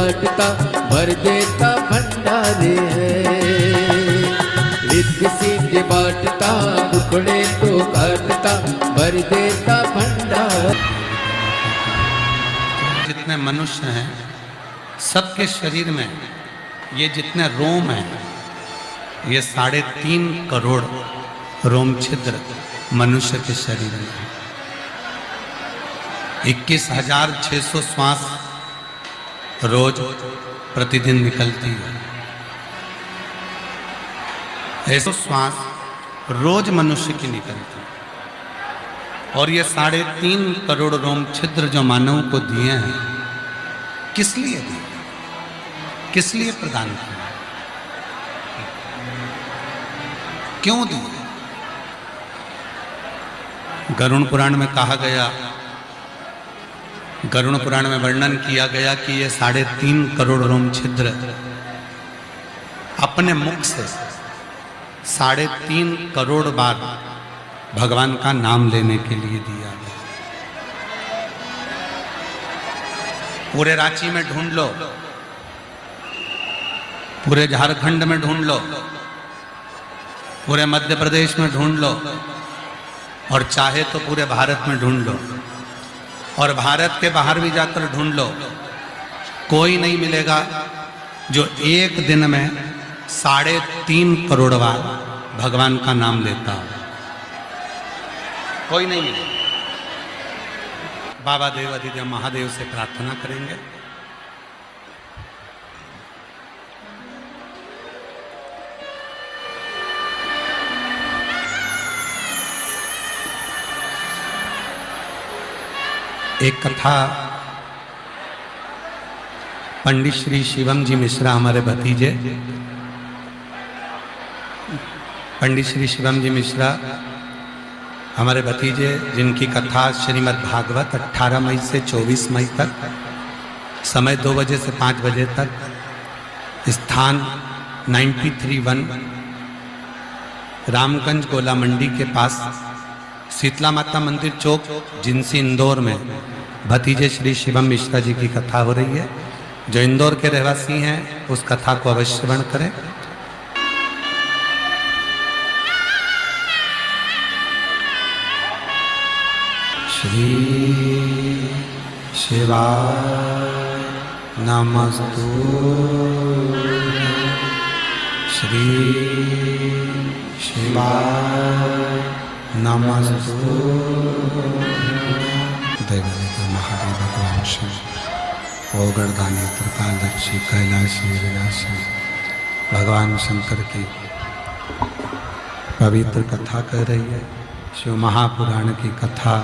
बांटता भर देता भंडारे है। रिद्ध सिद्ध बांटता टुकड़े तो काटता भर देता भंडार। जितने मनुष्य हैं सबके शरीर में ये जितने रोम हैं ये 3.5 करोड़ रोम छिद्र मनुष्य के शरीर में। 21,600 श्वास रोज प्रतिदिन निकलती है। ऐसे श्वास रोज मनुष्य की निकलती है। और ये 3.5 करोड़ रोम छिद्र जो मानव को दिए हैं, किस लिए दिए, किस लिए प्रदान किए, क्यों दिए? गरुड़ पुराण में कहा गया, गरुड़ पुराण में वर्णन किया गया कि ये 3.5 करोड़ रोम छिद्र अपने मुख से 3.5 करोड़ बार भगवान का नाम लेने के लिए दिया गया। पूरे रांची में ढूंढ लो, पूरे झारखंड में ढूंढ लो, पूरे मध्य प्रदेश में ढूंढ लो, और चाहे तो पूरे भारत में ढूंढ लो, और भारत के बाहर भी जाकर ढूंढ लो, कोई नहीं मिलेगा जो एक दिन में 3.5 करोड़ बार भगवान का नाम लेता हो। कोई नहीं मिलेगा। बाबा देव अधिदेव महादेव से प्रार्थना करेंगे। एक कथा पंडित श्री शिवम जी मिश्रा, हमारे भतीजे पंडित श्री शिवम जी मिश्रा हमारे भतीजे, जिनकी कथा श्रीमद् भागवत 18 मई से 24 मई तक, समय 2 बजे से 5 बजे तक, स्थान 93-1 रामगंज गोला मंडी के पास शीतला माता मंदिर चौक, जिनसी, इंदौर में भतीजे श्री शिवम मिश्रा जी की कथा हो रही है। जो इंदौर के रहवासी हैं उस कथा को अवश्य श्रवण करें। श्री शिवाय नमस्तु, श्री शिवाय नमस्तु। देवदेव महादेव भगवान शिव, ओगरदानी त्रिकालदर्शी कैलाशी विनाशी भगवान शंकर की पवित्र कथा कर रही है। शिव महापुराण की कथा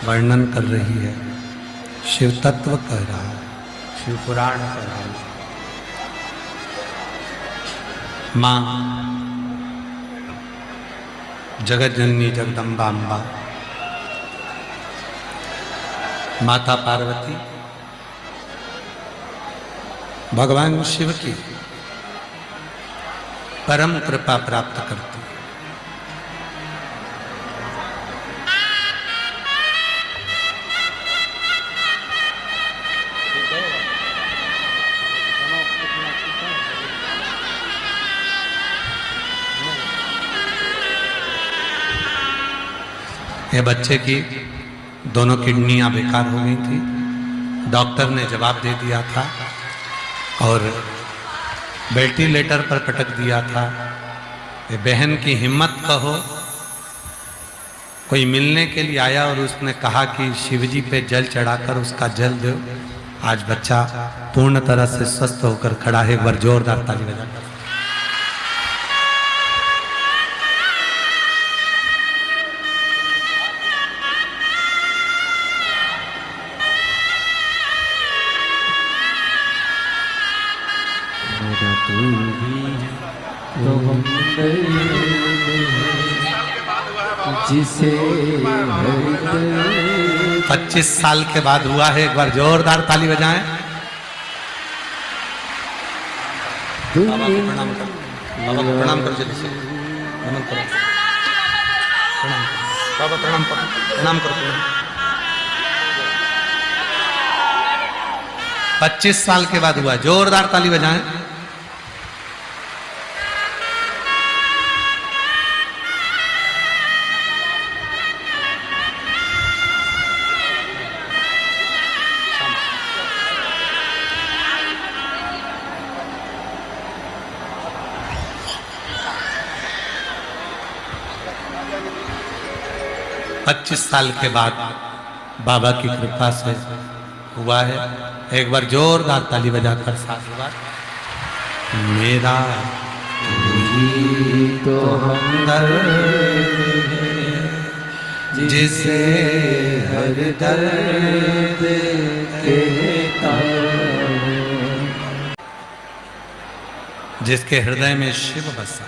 वर्णन कर रही है, शिव तत्व कह रहा है, शिव पुराण कह रहा है। माँ जगत जननी जगदम्बा अम्बा, माता पार्वती भगवान शिव की परम कृपा प्राप्त करती है। ये बच्चे की दोनों किडनियां बेकार हो गई थी। डॉक्टर ने जवाब दे दिया था और वेंटिलेटर पर पटक दिया था। ये बहन की हिम्मत कहो, कोई मिलने के लिए आया और उसने कहा कि शिवजी पे जल चढ़ाकर उसका जल दो। आज बच्चा पूर्ण तरह से स्वस्थ होकर खड़ा है। एक बार जोरदार ताली बजाकर। जिसे 25 साल के बाद हुआ है। एक बार जोरदार ताली बजाएं। बाबा को प्रणाम करो, बाबा को प्रणाम करो, जल्दी से प्रणाम करो, प्रणाम करो, बाबा प्रणाम करो, प्रणाम करो। 25 साल के बाद हुआ। जोरदार ताली बजाएं। पच्चीस साल के बाद बाबा की कृपा से हुआ है। एक बार जोरदार ताली बजाकर साथ बार। मेरा ही तो हमदर्द है जिसे हर दर्द कहता, जिसके हृदय में शिव बसा,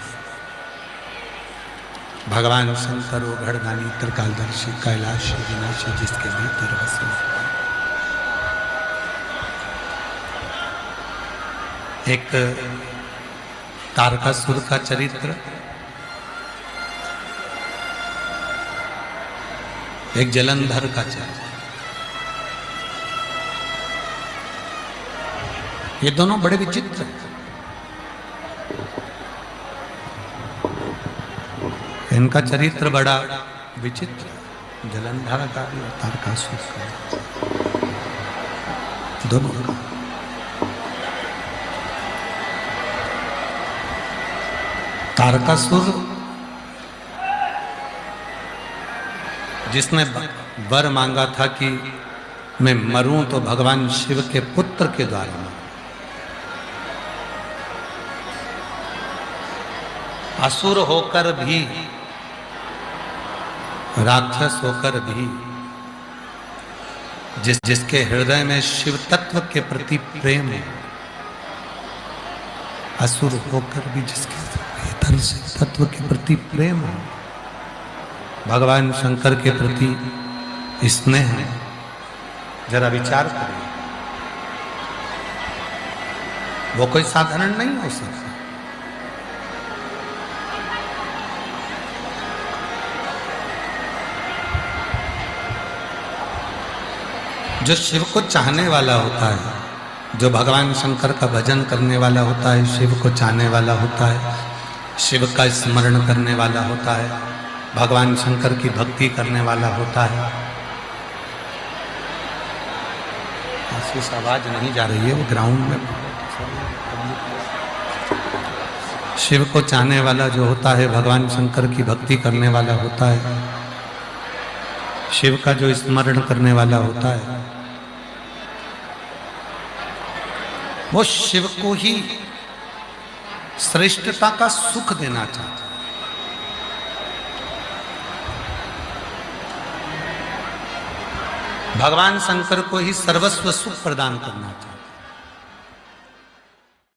भगवान शंकर वो घड़गानी त्रिकालदर्शी कैलाश विनाशी जिसके भीतर बसे। एक तारकासुर का चरित्र, एक जलंधर का चरित्र, ये दोनों बड़े विचित्र हैं। इनका चरित्र बड़ा विचित्र, जलंधर का भी और तारकासुर का, दोनों का। तारकासुर जिसने वर मांगा था कि मैं मरूं तो भगवान शिव के पुत्र के द्वारा मरूं, असुर होकर भी, राक्षस होकर भी, जिसके हृदय में शिव तत्व के प्रति प्रेम है, असुर होकर भी जिसके भीतर से तत्व के प्रति प्रेम है, भगवान शंकर के प्रति स्नेह है। जरा विचार करिए, वो कोई साधारण नहीं हो सकता। जो शिव को चाहने वाला होता है, जो भगवान शंकर का भजन करने वाला होता है, शिव को चाहने वाला होता है, शिव का स्मरण करने वाला होता है, भगवान शंकर की भक्ति करने वाला होता है। आशीष आवाज नहीं जा रही है, वो ग्राउंड में। शिव को चाहने वाला जो होता है, भगवान शंकर की भक्ति करने वाला होता है, शिव का जो स्मरण करने वाला होता है, वो शिव को ही श्रेष्ठता का सुख देना चाहता है। भगवान शंकर को ही सर्वस्व सुख प्रदान करना चाहता है।